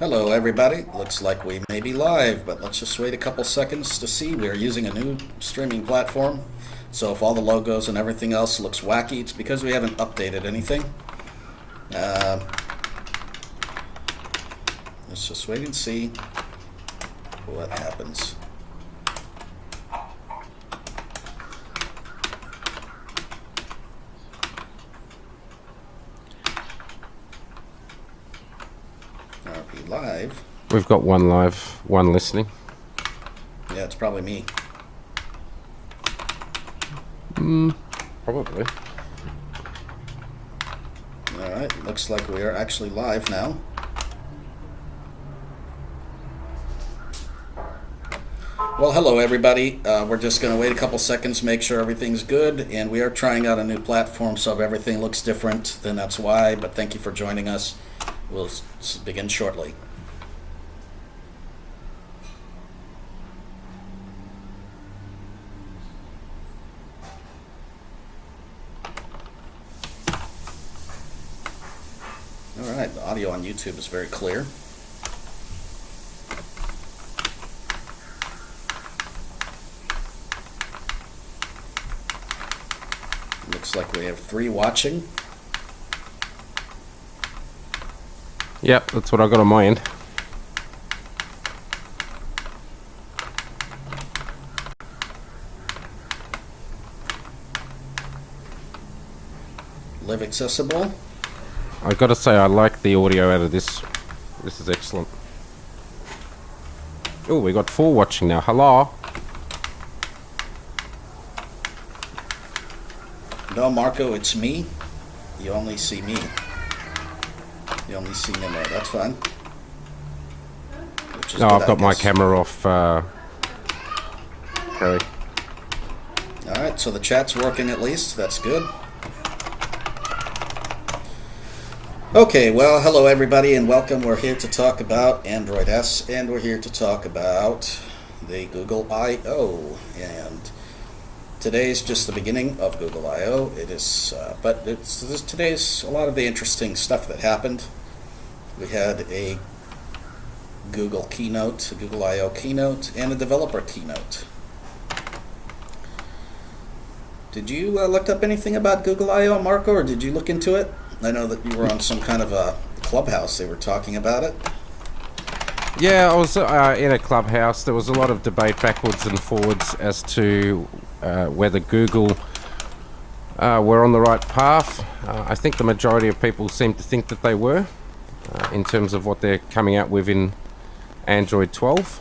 Hello, everybody. Looks like we may be live, but let's just wait a couple seconds to see. We are using a new streaming platform, so if all the logos and everything else looks wacky, it's because we haven't updated anything. Let's just wait and see what happens. RP live. We've got one live, one listening. Yeah, it's probably me. Probably. Alright, looks like we are actually live now. Well, hello everybody. We're just going to wait a couple seconds, make sure everything's good, and we are trying out a new platform, so if everything looks different, then that's why, but thank you for joining us. We'll begin shortly. Alright, the audio on YouTube is very clear. Looks like we have 3 watching. Yep, that's what I got on my end. Live accessible. I got to say, I like the audio out of this. This is excellent. Oh, we got 4 watching now. Hello. No, Marco, it's me. You only see me. You only see Nemo. That's fine. No, I've got my camera off. Harry. Alright, so the chat's working at least. That's good. Okay, well, hello everybody and welcome. We're here to talk about Android S, and we're here to talk about the Google I/O. And today's just the beginning of Google I/O. It is, today's a lot of the interesting stuff that happened. We had a Google keynote, a Google I/O keynote, and a developer keynote. Did you look up anything about Google I/O, Marco, or did you look into it? I know that you were on some kind of a clubhouse. They were talking about it. Yeah, I was in a clubhouse. There was a lot of debate backwards and forwards as to whether Google were on the right path. I think the majority of people seem to think that they were, in terms of what they're coming out with in Android 12.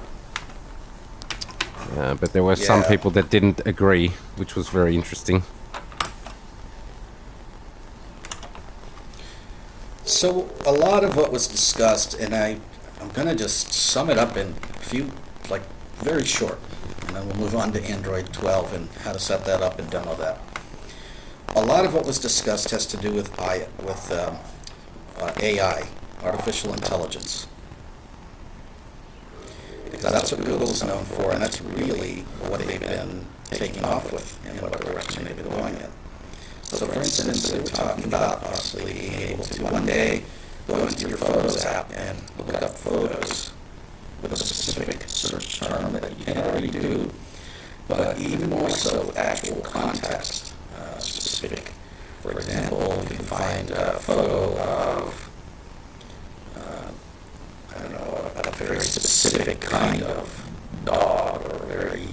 But there were some people that didn't agree, which was very interesting. So a lot of what was discussed, and I'm going to just sum it up in a few, very short, and then we'll move on to Android 12 and how to set that up and demo that. A lot of what was discussed has to do with AI, artificial intelligence. Because that's what Google's known for, and that's really what they've been taking off with and what direction they've been going in. So for instance, they were talking about possibly being able to one day go into your Photos app and look up photos with a specific search term that you can already do, but even more so actual context specific. For example, you can find a photo of, a very specific kind of dog or very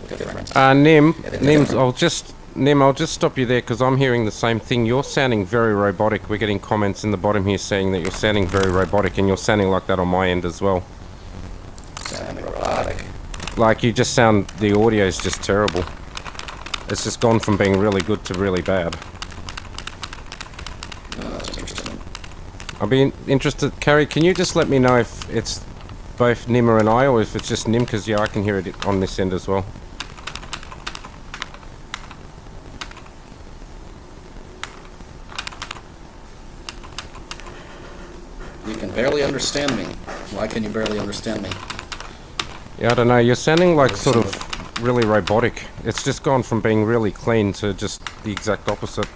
different. Nim, I'll just stop you there because I'm hearing the same thing. You're sounding very robotic. We're getting comments in the bottom here saying that you're sounding very robotic, and you're sounding like that on my end as well. Sounding robotic? Like you just sound, the audio is just terrible. It's just gone from being really good to really bad. No, that's interesting. I'll be interested. Carrie, can you just let me know if it's both Nimmer and I, or if it's just Nim, because I can hear it on this end as well. You can barely understand me. Why can you barely understand me? Yeah, I don't know. You're sounding like sort of really robotic. It's just gone from being really clean to just the exact opposite.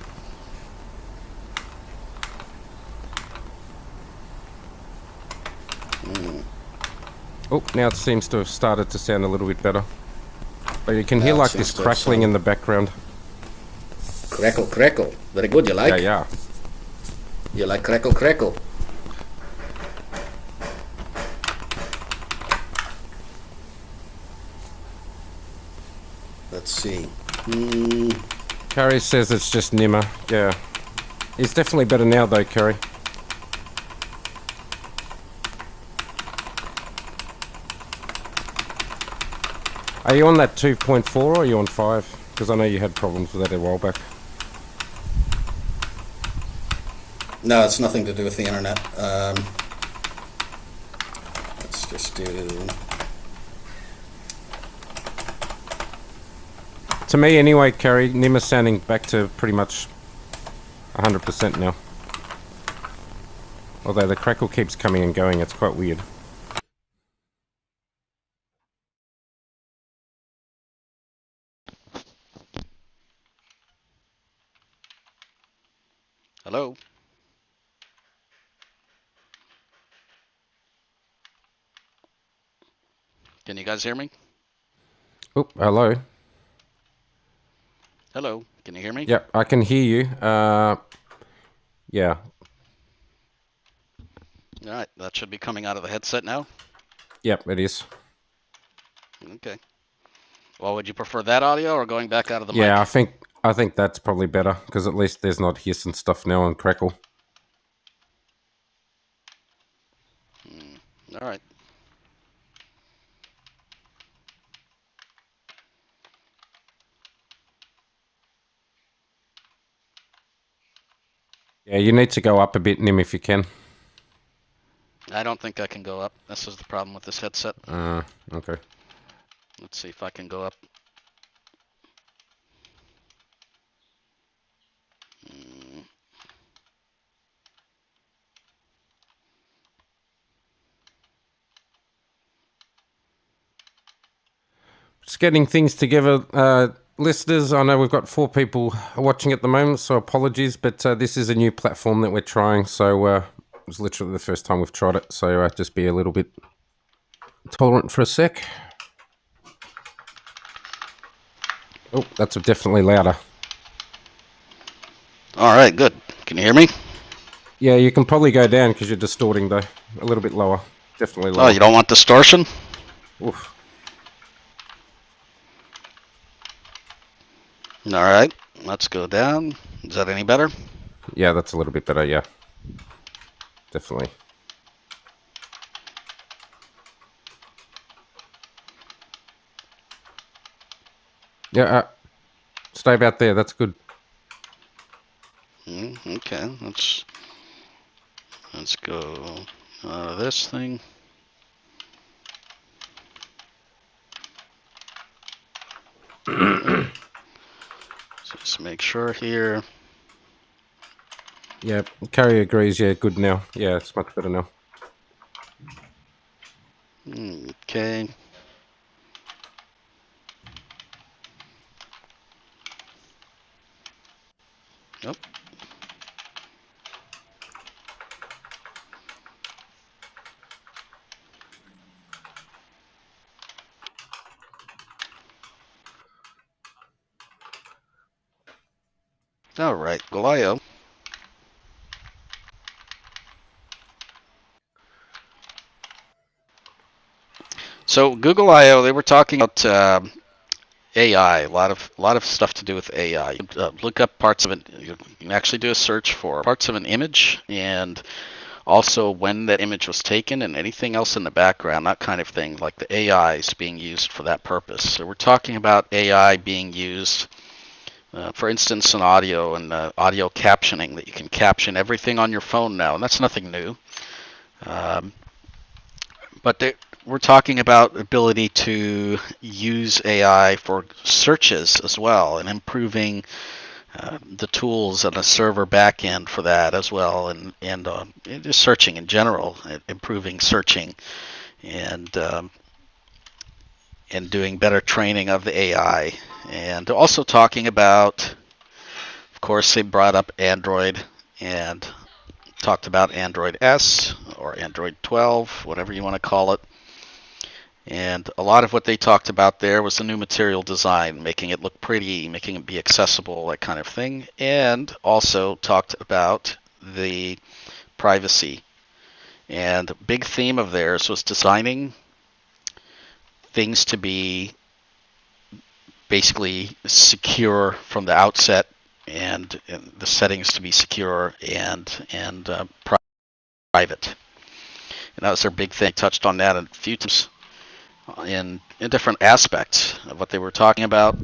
Oh, now it seems to have started to sound a little bit better. But you can hear Now it like seems this to have crackling sound- in the background. Crackle, crackle. Very good. You like? Yeah. You like crackle, crackle. Let's see. Carrie says it's just Nimmer. Yeah. It's definitely better now though, Carrie. Are you on that 2.4 or are you on 5? Because I know you had problems with that a while back. No, it's nothing to do with the internet. Let's just do... To me anyway, Carrie, Nimmer's sounding back to pretty much 100% now. Although the crackle keeps coming and going, it's quite weird. Hello? Can you guys hear me? Oh, hello. Hello? Can you hear me? Yep, I can hear you. Yeah. All right, that should be coming out of the headset now. Yep, it is. Okay. Well, would you prefer that audio or going back out of the Yeah, mic? I think that's probably better because at least there's not hiss and stuff now and crackle. All right. Yeah, you need to go up a bit, Nim, if you can. I don't think I can go up. This is the problem with this headset. Okay. Let's see if I can go up. Just getting things together, listeners. I know we've got 4 people watching at the moment, so apologies, but this is a new platform that we're trying, so it was literally the first time we've tried it, so just be a little bit tolerant for a sec. Oh, that's definitely louder. All right, good. Can you hear me? Yeah, you can probably go down because you're distorting, though. A little bit lower. Definitely lower. Oh, you don't want distortion? Oof. All right, let's go down. Is that any better? Yeah, that's a little bit better, yeah. Definitely. Yeah, stay about there. That's good. Okay, let's go out of this thing. Just make sure here. Yeah, Carrie agrees. Yeah, good now. Yeah, it's much better now. Okay. Nope. All right, Galio. So Google I/O, they were talking about AI, a lot of stuff to do with AI. Look up parts of it. You can actually do a search for parts of an image and also when that image was taken and anything else in the background, that kind of thing. Like the AI is being used for that purpose. So we're talking about AI being used, for instance, in audio and audio captioning. That you can caption everything on your phone now, and that's nothing new. But we're talking about ability to use AI for searches as well, and improving the tools and the server backend for that as well, and just searching in general, improving searching, and doing better training of the AI, and also talking about, of course, they brought up Android and talked about Android S or Android 12, whatever you want to call it. And a lot of what they talked about there was the new material design, making it look pretty, making it be accessible, that kind of thing. And also talked about the privacy. And a big theme of theirs was designing things to be basically secure from the outset, and the settings to be secure and private. And that was their big thing. They touched on that a few times in different aspects of what they were talking about.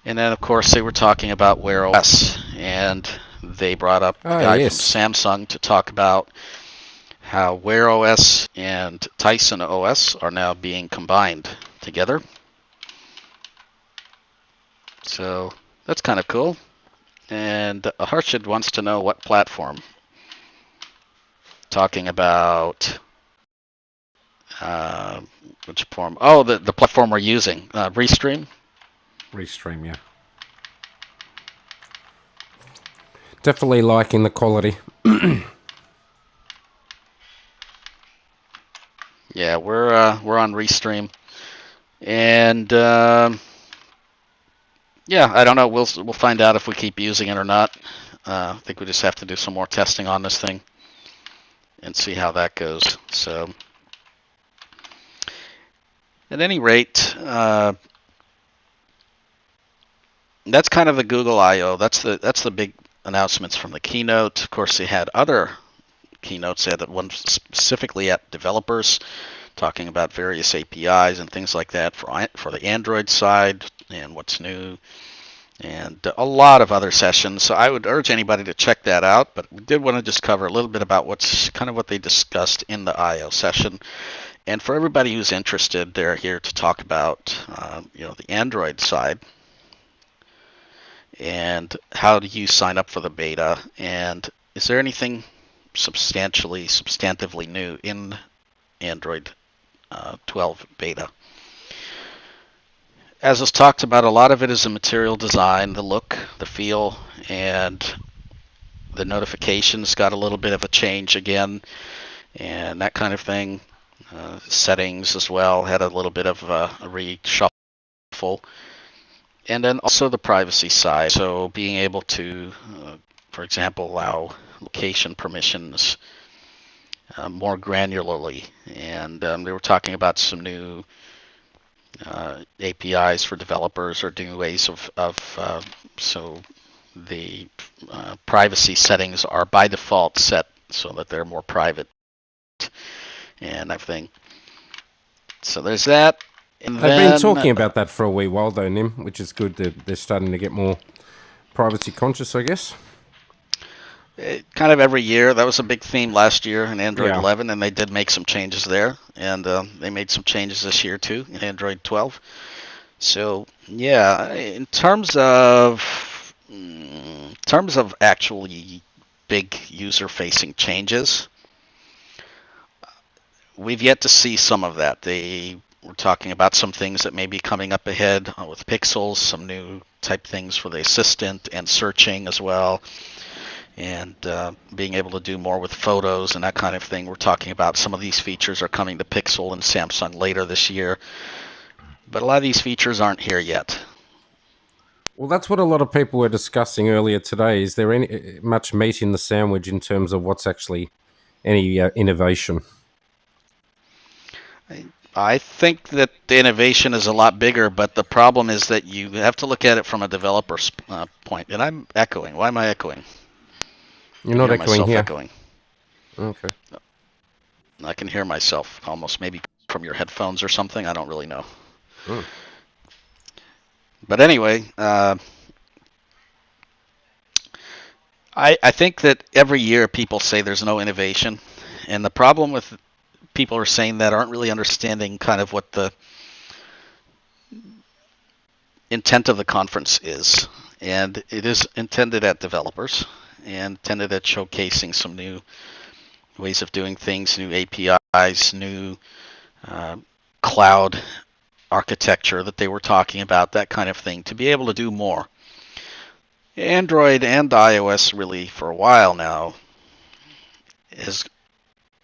And then, of course, they were talking about Wear OS, and they brought up a guy from Samsung to talk about how Wear OS and Tyson OS are now being combined together. So that's kind of cool. And Harshad wants to know what platform. Talking about which form? Oh, the platform we're using, Restream. Restream, yeah. Definitely liking the quality. Yeah, we're on Restream, and yeah, I don't know. We'll find out if we keep using it or not. I think we just have to do some more testing on this thing and see how that goes. So, at any rate, that's kind of the Google I/O. That's the big announcements from the keynote. Of course, they had other keynotes. They had that one specifically at developers, talking about various APIs and things like that for the Android side and what's new, and a lot of other sessions. So I would urge anybody to check that out. But we did want to just cover a little bit about what they discussed in the I/O session. And for everybody who's interested, they're here to talk about the Android side and how do you sign up for the beta, and is there anything substantively new in Android 12 beta. As was talked about, a lot of it is the material design, the look, the feel, and the notifications got a little bit of a change again, and that kind of thing. Settings as well had a little bit of a reshuffle. And then also the privacy side. So being able to, for example, allow location permissions more granularly. And they were talking about some new APIs for developers or new ways of so the privacy settings are by default set so that they're more private and everything. So there's that. And they've been talking about that for a wee while though, Nim, which is good. They're starting to get more privacy conscious, I guess. Kind of every year. That was a big theme last year in Android 11, and they did make some changes there. And they made some changes this year too in Android 12. So yeah, in terms of actually big user-facing changes, we've yet to see some of that. They were talking about some things that may be coming up ahead with Pixels, some new type things for the assistant and searching as well, and being able to do more with photos and that kind of thing. We're talking about some of these features are coming to Pixel and Samsung later this year, but a lot of these features aren't here yet. Well, that's what a lot of people were discussing earlier today. Is there any much meat in the sandwich in terms of what's actually any innovation? I think that the innovation is a lot bigger, but the problem is that you have to look at it from a developer's point. And I'm echoing. Why am I echoing? You're not echoing here. Echoing. Okay. I can hear myself almost, maybe from your headphones or something. I don't really know. But anyway, I think that every year people say there's no innovation. And the problem with people are saying that aren't really understanding kind of what the intent of the conference is. And it is intended at developers and intended at showcasing some new ways of doing things, new APIs, new cloud architecture that they were talking about, that kind of thing, to be able to do more. Android and iOS really for a while now is,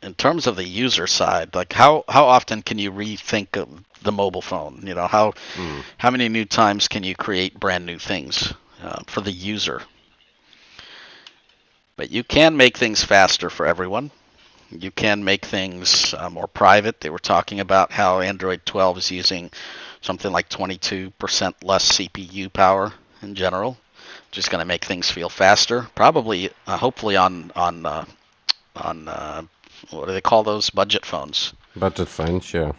in terms of the user side, like how often can you rethink of the mobile phone? You know, how many new times can you create brand new things for the user? But you can make things faster for everyone. You can make things more private. They were talking about how Android 12 is using something like 22% less CPU power in general, which is going to make things feel faster. Probably, hopefully on what do they call those, budget phones? Budget phones, yeah.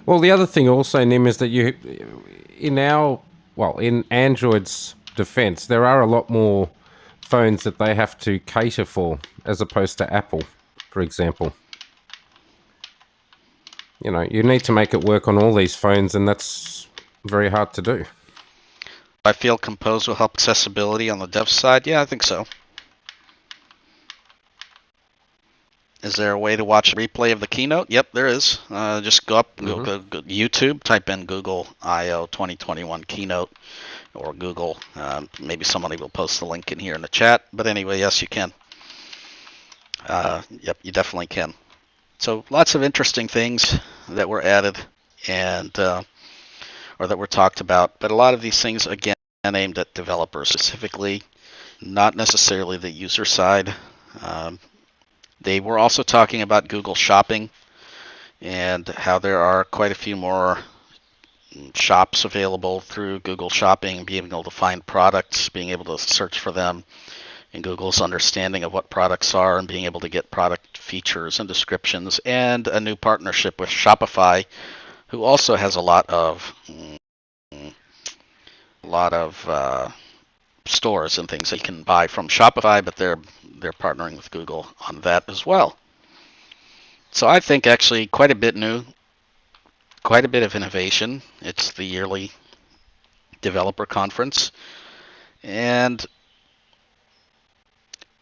Well, the other thing also, Nim, is that in Android's defense, there are a lot more phones that they have to cater for as opposed to Apple, for example. You know, you need to make it work on all these phones, and that's very hard to do. I feel Compose will help accessibility on the dev side. Yeah, I think so. Is there a way to watch a replay of the keynote? Yep, there is. Just go up, go YouTube, type in Google I/O 2021 keynote, or Google. Maybe somebody will post the link in here in the chat. But anyway, yes, you can. Yep, you definitely can. So lots of interesting things that were added and or that were talked about. But a lot of these things, again, aimed at developers specifically, not necessarily the user side. They were also talking about Google Shopping and how there are quite a few more shops available through Google Shopping, being able to find products, being able to search for them, and Google's understanding of what products are and being able to get product features and descriptions, and a new partnership with Shopify, who also has a lot of stores and things that you can buy from Shopify, but they're partnering with Google on that as well. So I think actually quite a bit new, quite a bit of innovation. It's the yearly developer conference, and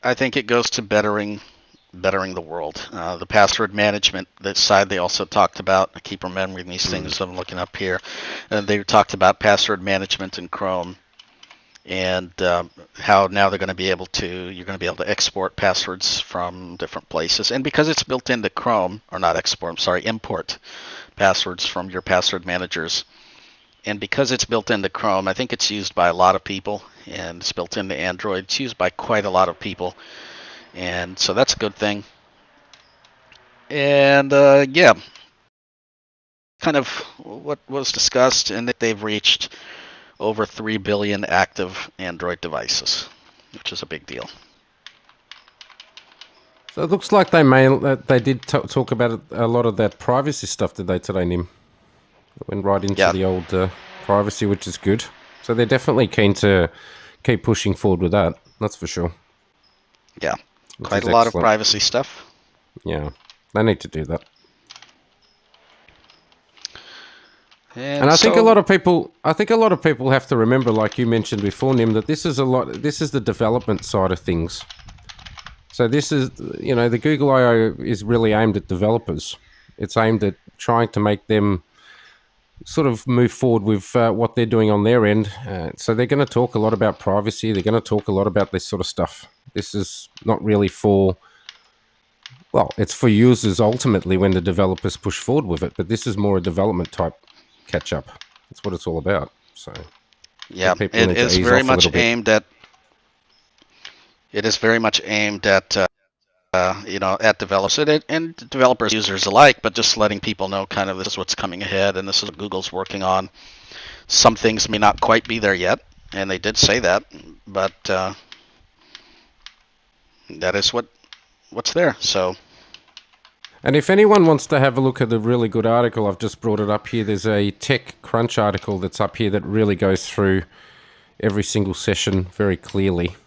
I think it goes to bettering the world. The password management, that side they also talked about. I keep remembering these things I'm looking up here. They talked about password management in Chrome, and how now you're going to be able to export passwords from different places. And because it's built into Chrome, or not export, I'm sorry, import passwords from your password managers. And because it's built into Chrome, I think it's used by a lot of people, and it's built into Android. It's used by quite a lot of people, and so that's a good thing. And yeah, kind of what was discussed, and that they've reached over 3 billion active Android devices, which is a big deal. So it looks like they did talk about a lot of that privacy stuff, did they, today, Nim? It went right into the old privacy, which is good. So they're definitely keen to keep pushing forward with that. That's for sure. Yeah, quite a lot of privacy stuff. Yeah, they need to do that. And I think a lot of people have to remember, like you mentioned before, Nim, that this is the development side of things. So this is, the Google I/O is really aimed at developers. It's aimed at trying to make them sort of move forward with what they're doing on their end. So they're going to talk a lot about privacy. They're going to talk a lot about this sort of stuff. This is not really it's for users ultimately when the developers push forward with it. But this is more a development type catch up. That's what it's all about. So yeah, it is very much aimed at. It is very much aimed at at developers and developers, users alike, but just letting people know kind of this is what's coming ahead, and this is what Google's working on. Some things may not quite be there yet, and they did say that, but that is what's there. So. And if anyone wants to have a look at the really good article, I've just brought it up here. There's a TechCrunch article that's up here that really goes through every single session very clearly.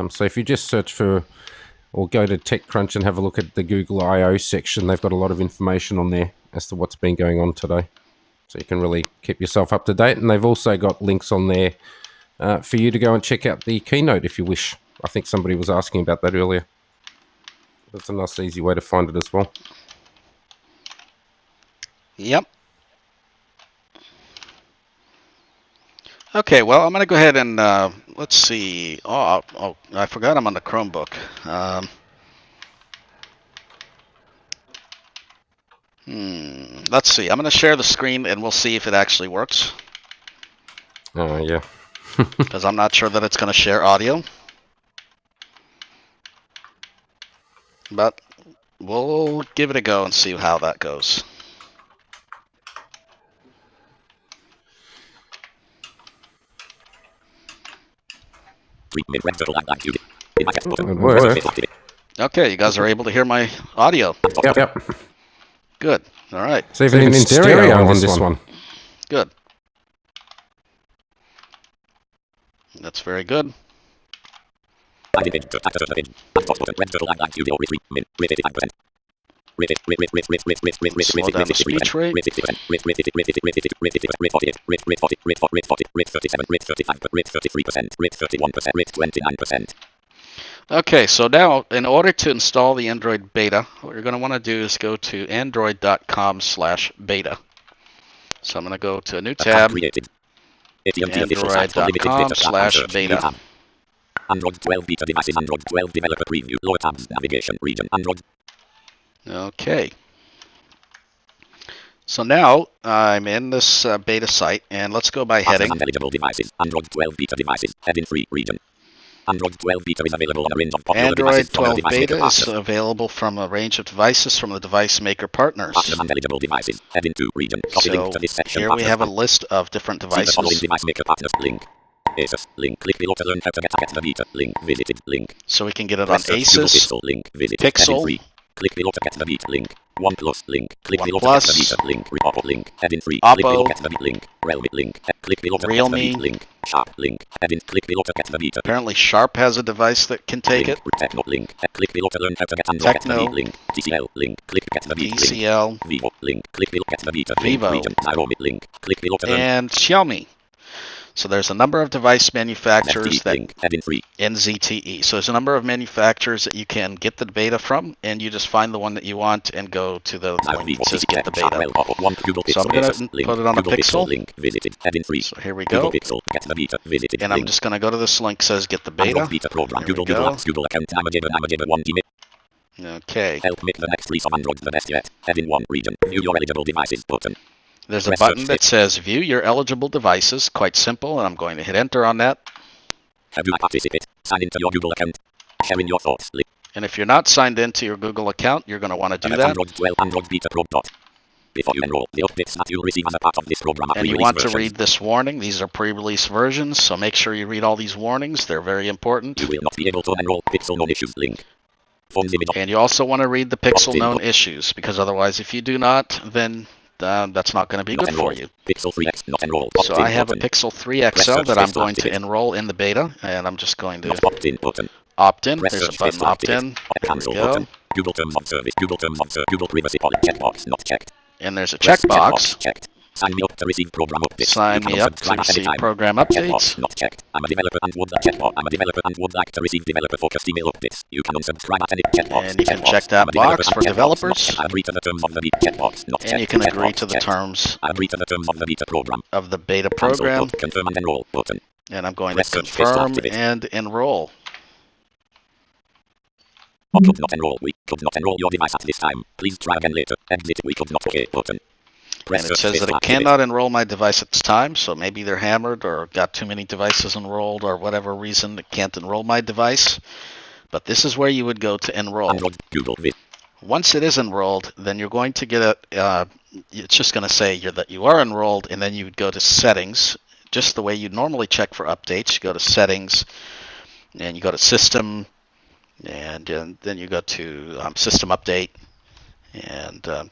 So if you just search for, or go to TechCrunch and have a look at the Google I/O section, they've got a lot of information on there as to what's been going on today. So you can really keep yourself up to date. And they've also got links on there for you to go and check out the keynote if you wish. I think somebody was asking about that earlier. That's a nice, easy way to find it as well. Yep. Okay, well, I'm going to go ahead and let's see. Oh, I forgot I'm on the Chromebook. Let's see. I'm going to share the screen and we'll see if it actually works. Oh, yeah. Because I'm not sure that it's going to share audio. But we'll give it a go and see how that goes. It worked. Okay, you guys are able to hear my audio. Yep. Good. All right. It's even in stereo on this one. Good. That's very good. Slow down the speech rate. Okay, so now in order to install the Android beta, what you're going to want to do is go to android.com/beta. So I'm going to go to a new tab, android.com/beta. Android 12 beta devices, Android 12 developer preview, lower tabs, navigation, region, Android. Okay. So now I'm in this beta site, and let's go by heading. Eligible devices, Android 12 beta devices, heading free, region. Android 12 beta is available on a range of popular Android devices from 12 the device beta maker is partners. available from a range of devices from the device maker partners. Eligible devices, heading to region. Copy So link to this section. here we have a list of different See the following devices. device maker partners link. Asus link. Click below to learn how to get the beta link. Visited link. So we can get it on Press search Google Asus, Pixel link. Visited. Pixel. Heading free. Click below to get the beta link. OnePlus link. Click below to OnePlus. get the beta link. Oppo link. Heading free. Oppo. Click below to get the beta link. Realme link. Click below to get the Realme. beta link. Sharp link. Heading. Click below to get the beta. Apparently Sharp has a device that can take it. Techno link. Click below to learn how to get Android. Techno. Get the beta link. TCL link. Click get the beta link. TCL Vivo link. Click below get the beta Vivo. link. Region. Xiaomi link. Click below to learn. and Xiaomi. So there's a number of device manufacturers that link. Heading free. NZTE. So there's a number of manufacturers that you can get the beta from, and you just find the one that you want and go to the link that says get the beta. So I'm going to put it on a Pixel. Link visited. Heading free. So here we go. Pixel. Get the beta visited. And I'm just going to go to this link that says get the beta. Beta program. There we Google go. Apps. Google account. Namagiver 1 Gmail. Okay. Help make the next release of Android the best yet. Heading 1 region. View your eligible devices button. There's a Press button search that says view your eligible devices. Quite simple, and I'm going to hit enter on that. How do I participate? Sign into your Google account. Sharing your thoughts. Link. And if you're not signed into your Google account, you're going to want to do that. Android 12 Android beta pro dot. Before you enroll, the updates that you'll receive as a part of this program are And you pre-release want to versions. read this warning. These are pre-release versions, so make sure you read all these warnings. They're very important. You will not be able to enroll. Pixel known issues link. Phones image. And you also want to read the Pixel known issues, because otherwise if you do not, then that's not going to be Not good for enrolled. you. Pixel 3X not enrolled. So I have a Pixel 3 XL that I'm going to enroll in the beta, and I'm just going to opt-in button. opt in. Press There's a search button to opt activate. in. There Cancel we go. button. Google terms of service. Google terms of service. Google privacy policy checkbox not checked. And there's a Press checkbox. checked. Sign me up to receive program updates. Sign You me can up to unsubscribe at any receive time. program Checkbox updates. not checked. I'm a developer and would like checkbox. I'm a developer and would like to receive developer focused email updates. You can unsubscribe at any checkbox. And you can Checkbox. check that I'm a developer box and for checkbox not developers. checked. I agree to the terms of the beta checkbox not checked. And you can agree Checkbox to the checked. terms I agree to the terms of the beta program. of the beta Cancel program. button. Confirm and enroll button. And I'm going to Press search space to confirm activate. and enroll. Could not enroll. We could not enroll your device at this time. Please try again later. Exit. We could not. OK button. Press And it search says space that to it activate. cannot enroll my device at this time, so maybe they're hammered or got too many devices enrolled or whatever reason it can't enroll my device. But this is where you would go to enroll. Android Google Vid. Once it is enrolled, then you're going to get it's just going to say that you are enrolled, and then you would go to settings, just the way you normally check for updates. You go to settings, and you go to system, and then you go to system update, and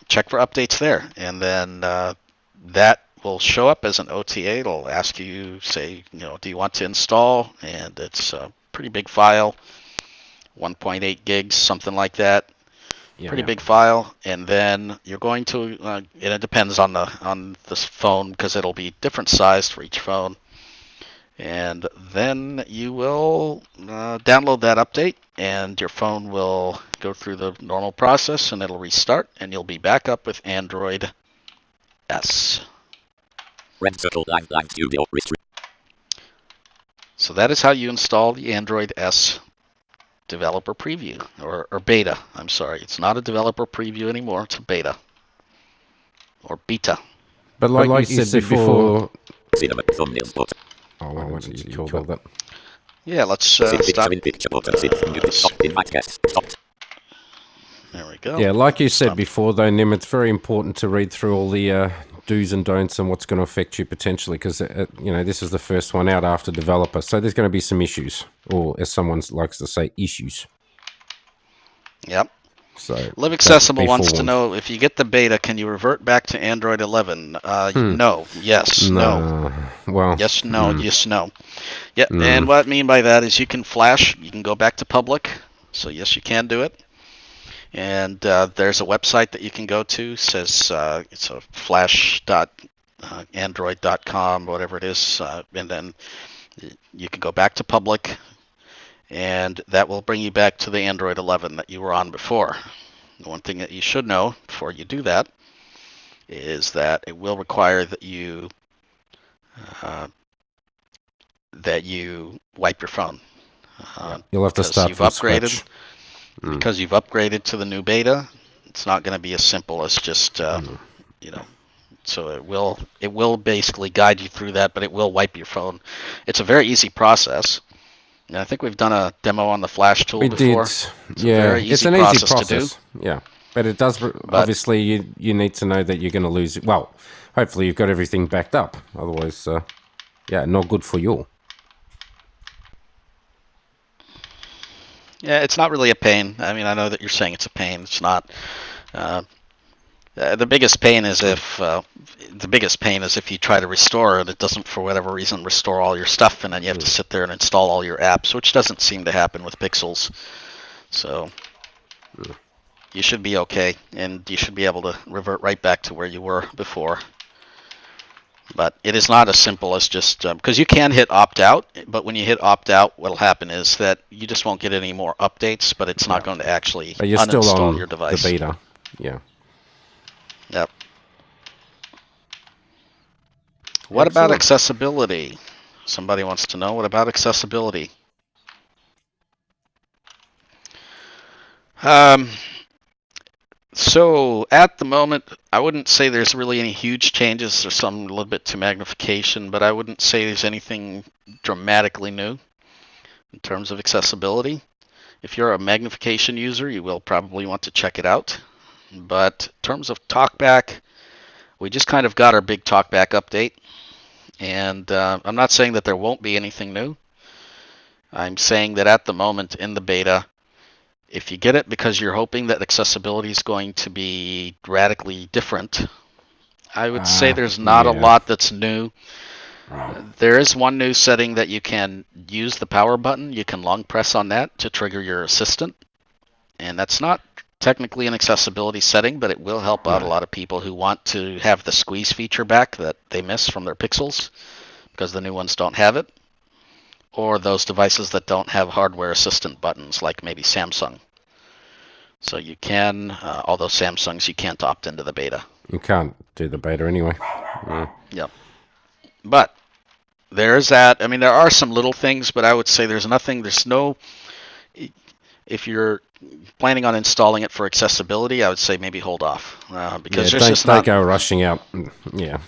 check for updates there. And then that will show up as an OTA. It'll ask you, say, do you want to install? And it's a pretty big file, 1.8 gigs, something like that. Pretty big file. And then you're going to, and it depends on this phone because it'll be different sized for each phone. And then you will download that update, and your phone will go through the normal process, and it'll restart, and you'll be back up with Android S. Red Circle Live Studio Restrict. So that is how you install the Android S developer preview or beta. I'm sorry, it's not a developer preview anymore. It's a beta or beta. But like you said before, Cinema thumbnails button. oh, why don't you call that? Yeah, let's Sync stop. picture in picture button. Sync music. Stop. Invite guests. Stop. There we go. Yeah, like you said Stop. before, though, Nim, it's very important to read through all the do's and don'ts and what's going to affect you potentially, because this is the first one out after developer, so there's going to be some issues, or as someone likes to say, issues. Yep. So Live Accessible be wants to forewarned. know, if you get the beta, can you revert back to Android 11? No. Yes. No. Well, Yes. No. Yes. No. Yeah. And what I mean by that is you can flash. You can go back to public. So yes, you can do it. And there's a website that you can go to. Says it's a flash.android.com, whatever it is, and then you can go back to public, and that will bring you back to the Android 11 that you were on before. The one thing that you should know before you do that is that it will require that you wipe your phone. you'll have to start from scratch. Because you've upgraded to the new beta. It's not going to be as simple as just So it will basically guide you through that, but it will wipe your phone. It's a very easy process. And I think we've done a demo on the Flash tool before. Did. It's a very easy it's an easy process to do. Yeah, but it does. Obviously, you need to know that you're going to lose it. Well, hopefully you've got everything backed up. Otherwise, not good for you. Yeah, it's not really a pain. I mean, I know that you're saying it's a pain. It's not. The biggest pain is if you try to restore and it doesn't, for whatever reason, restore all your stuff, and then you have to sit there and install all your apps, which doesn't seem to happen with Pixels. So you should be okay, and you should be able to revert right back to where you were before. But it is not as simple as just because you can hit opt out, but when you hit opt out, what'll happen is that you just won't get any more updates, but it's not going to actually But you're still uninstall on your device. the beta. Yeah. Yep. What about accessibility? Somebody wants to know, what about accessibility? So at the moment, I wouldn't say there's really any huge changes. There's some a little bit to magnification, but I wouldn't say there's anything dramatically new in terms of accessibility. If you're a magnification user, you will probably want to check it out. But in terms of Talkback, we just kind of got our big Talkback update. And I'm not saying that there won't be anything new. I'm saying that at the moment in the beta, if you get it because you're hoping that accessibility is going to be radically different, I would say there's not a lot that's new. There is one new setting that you can use the power button. You can long press on that to trigger your assistant. And that's not technically an accessibility setting, but it will help out a lot of people who want to have the squeeze feature back that they miss from their Pixels because the new ones don't have it. Or those devices that don't have hardware assistant buttons, like maybe Samsung. So you can, although Samsung's, you can't opt into the beta. You can't do the beta anyway. Yep. But there's that. I mean, there are some little things, but I would say there's no, if you're planning on installing it for accessibility, I would say maybe hold off. Because there's just don't go rushing out. Yeah,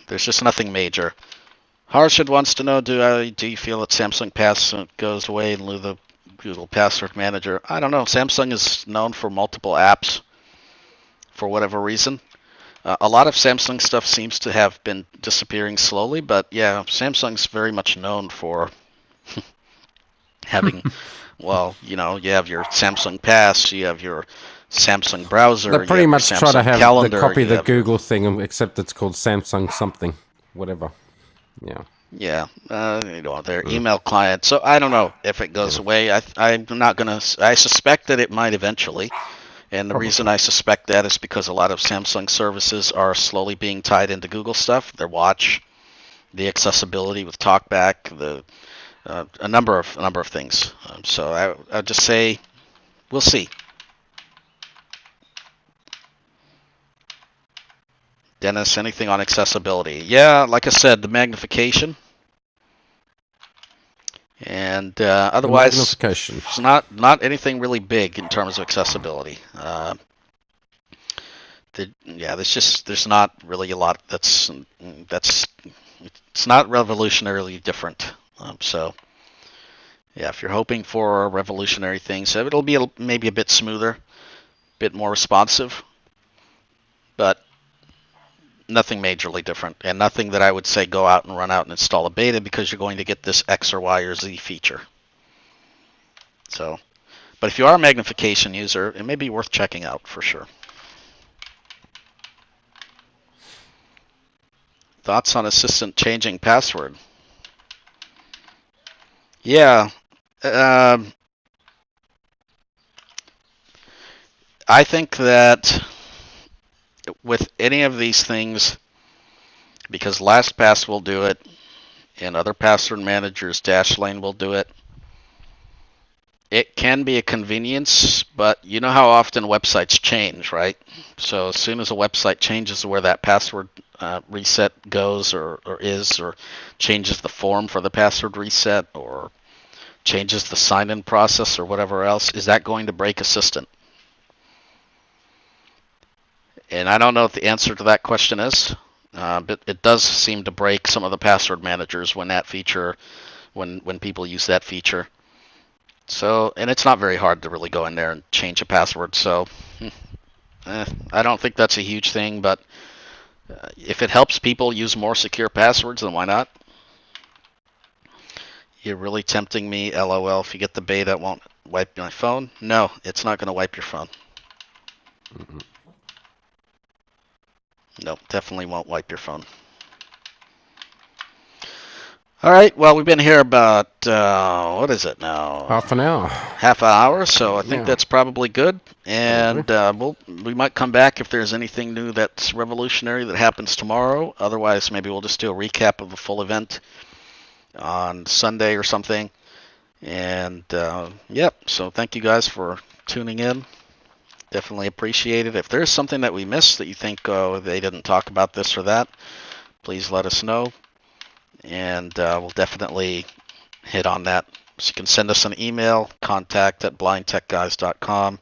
there's just nothing major. Harshad wants to know, do you feel that Samsung Pass goes away in lieu of the Google Password Manager? I don't know. Samsung is known for multiple apps for whatever reason. A lot of Samsung stuff seems to have been disappearing slowly, but yeah, Samsung's very much known for having, well, you have your Samsung Pass, you have your Samsung browser. They pretty much try to have calendar, the copy the Google thing, except it's called Samsung something, whatever. Yeah. Yeah, their email client. So I don't know if it goes away. I'm not gonna. I suspect that it might eventually, and the reason I suspect that is because a lot of Samsung services are slowly being tied into Google stuff. Their Watch, the accessibility with Talkback, a number of things. So I'll just say, we'll see. Dennis, anything on accessibility? Yeah, like I said, the magnification. And The otherwise, magnification. it's not anything really big in terms of accessibility. There's not really a lot that's it's not revolutionarily different. So yeah, if you're hoping for revolutionary things, it'll be maybe a bit smoother, a bit more responsive, but nothing majorly different, and nothing that I would say go out and run out and install a beta because you're going to get this X or Y or Z feature. So, but if you are a magnification user, it may be worth checking out for sure. Thoughts on Assistant changing password? Yeah. I think that with any of these things, because LastPass will do it, and other password managers, Dashlane will do it, it can be a convenience, but you know how often websites change, right? So as soon as a website changes where that password reset goes or changes the form for the password reset or changes the sign-in process or whatever else, is that going to break Assistant? And I don't know what the answer to that question is, but it does seem to break some of the password managers when that feature, when people use that feature. So, and it's not very hard to really go in there and change a password. So, I don't think that's a huge thing, but if it helps people use more secure passwords, then why not? You're really tempting me, LOL. If you get the beta, it won't wipe my phone. No, it's not going to wipe your phone. Mm-mm. Nope, definitely won't wipe your phone. All right, well, we've been here about, what is it now? Half an hour. Half an hour, so I think Yeah. that's probably good. And we might come back if there's anything new that's revolutionary that happens tomorrow. Otherwise, maybe we'll just do a recap of the full event on Sunday or something. And, so thank you guys for tuning in. Definitely appreciate it. If there's something that we missed that you think they didn't talk about this or that, please let us know. And we'll definitely hit on that. So you can send us an email, contact@blindtechguys.com.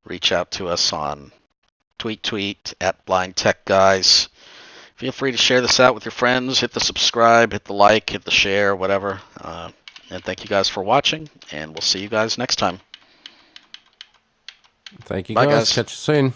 Reach out to us on tweet @blindtechguys. Feel free to share this out with your friends. Hit the subscribe, hit the like, hit the share, whatever. And thank you guys for watching, and we'll see you guys next time. Thank you, Bye, guys. guys. Catch you soon.